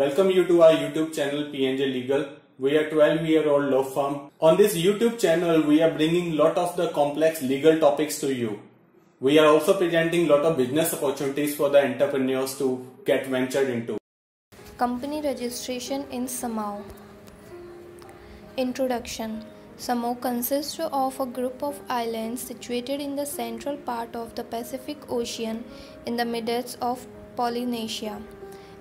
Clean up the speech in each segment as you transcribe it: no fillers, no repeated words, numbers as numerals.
Welcome you to our YouTube channel PNJ Legal. We are 12-year-old law firm. On this YouTube channel, we are bringing lot of the complex legal topics to you. We are also presenting lot of business opportunities for the entrepreneurs to get ventured into. Company registration in Samao. Introduction. Samao consists of a group of islands situated in the central part of the Pacific Ocean in the midst of Polynesia.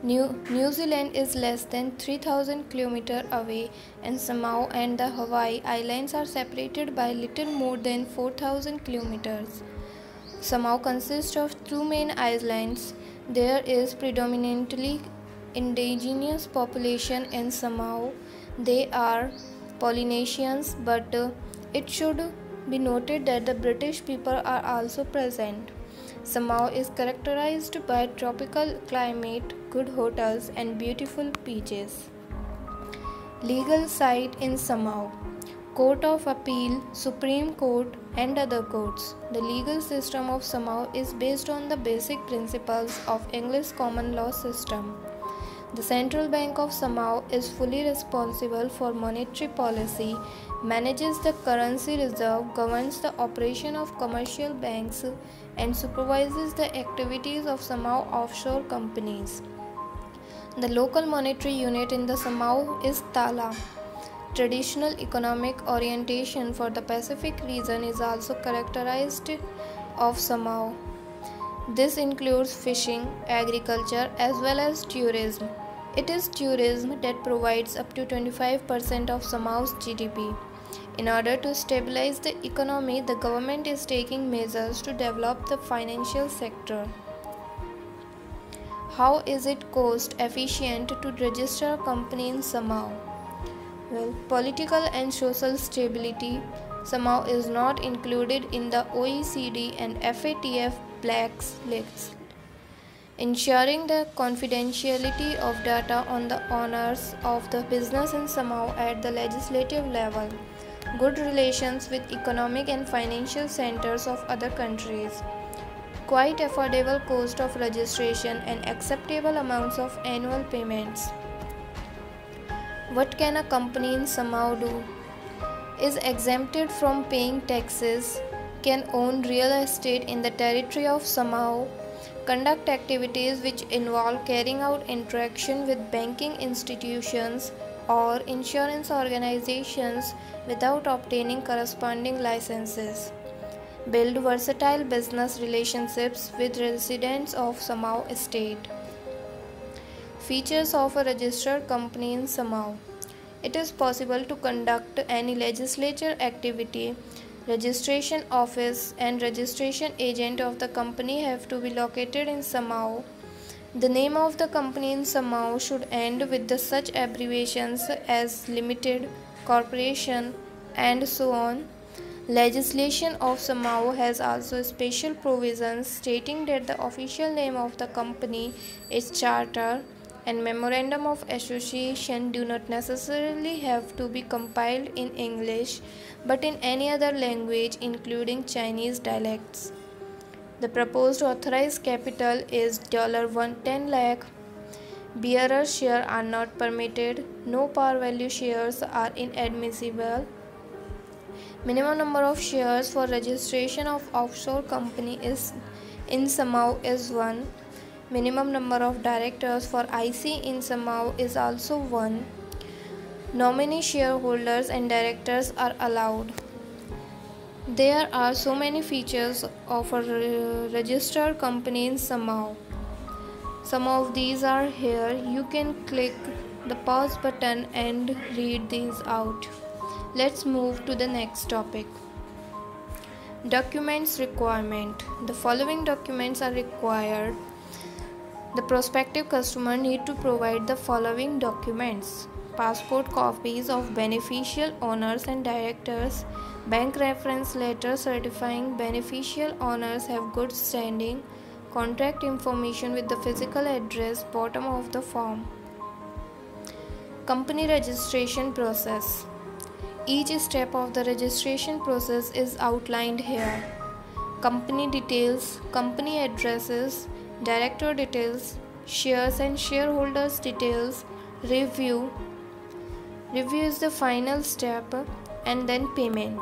New Zealand is less than 3,000 km away, and Samao and the Hawaii Islands are separated by little more than 4,000 km. Samao consists of two main islands. There is predominantly indigenous population in Samao. They are Polynesians, but it should be noted that the British people are also present. Samao is characterized by tropical climate, good hotels, and beautiful beaches. Legal site in Samao. Court of Appeal, Supreme Court, and other courts. The legal system of Samao is based on the basic principles of English common law system. The Central Bank of Samao is fully responsible for monetary policy, manages the currency reserve, governs the operation of commercial banks, and supervises the activities of Samao offshore companies. The local monetary unit in the Samao is Tala. Traditional economic orientation for the Pacific region is also characterised of Samao. This includes fishing, agriculture, as well as tourism. It is tourism that provides up to 25% of Samao's GDP. In order to stabilize the economy, the government is taking measures to develop the financial sector. How is it cost efficient to register a company in Samao? Well, political and social stability. Samao is not included in the OECD and FATF blacklist, ensuring the confidentiality of data on the owners of the business in Samao at the legislative level. Good relations with economic and financial centers of other countries. Quite affordable cost of registration and acceptable amounts of annual payments. What can a company in Samao do? Is exempted from paying taxes, can own real estate in the territory of Samao, conduct activities which involve carrying out interaction with banking institutions or insurance organizations without obtaining corresponding licenses. Build versatile business relationships with residents of Samao State. Features of a registered company in Samao. It is possible to conduct any legislature activity. Registration office and registration agent of the company have to be located in Samao. The name of the company in Samao should end with the such abbreviations as Limited, Corporation, and so on. Legislation of Samao has also special provisions stating that the official name of the company is charter, and memorandum of association do not necessarily have to be compiled in English but in any other language including Chinese dialects. The proposed authorized capital is $10 lakh. Bearer shares are not permitted. No par value shares are inadmissible. Minimum number of shares for registration of offshore company is in Samao is 1. Minimum number of directors for IC in Samao is also 1. Nominee shareholders and directors are allowed. There are so many features of a registered company in Samao. Some of these are here. You can click the pause button and read these out. Let's move to the next topic. Documents requirement. The following documents are required. The prospective customer need to provide the following documents: passport copies of beneficial owners and directors, bank reference letter certifying beneficial owners have good standing, contact information with the physical address bottom of the form. Company registration process. Each step of the registration process is outlined here. Company details, company addresses, director details, shares and shareholders details, review. Review is the final step, and then payment.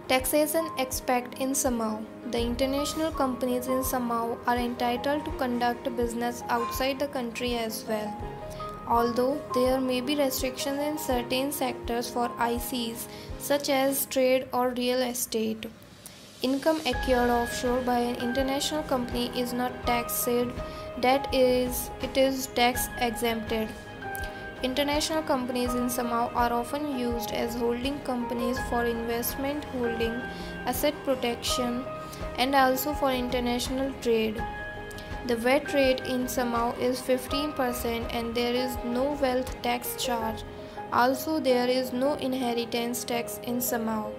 Taxation aspect in Samoa. The international companies in Samoa are entitled to conduct business outside the country as well. Although there may be restrictions in certain sectors for ICs such as trade or real estate. Income acquired offshore by an international company is not taxed, that is, it is tax exempted. International companies in Samoa are often used as holding companies for investment holding, asset protection, and also for international trade. The VAT rate in Samoa is 15% and there is no wealth tax charge. Also, there is no inheritance tax in Samoa.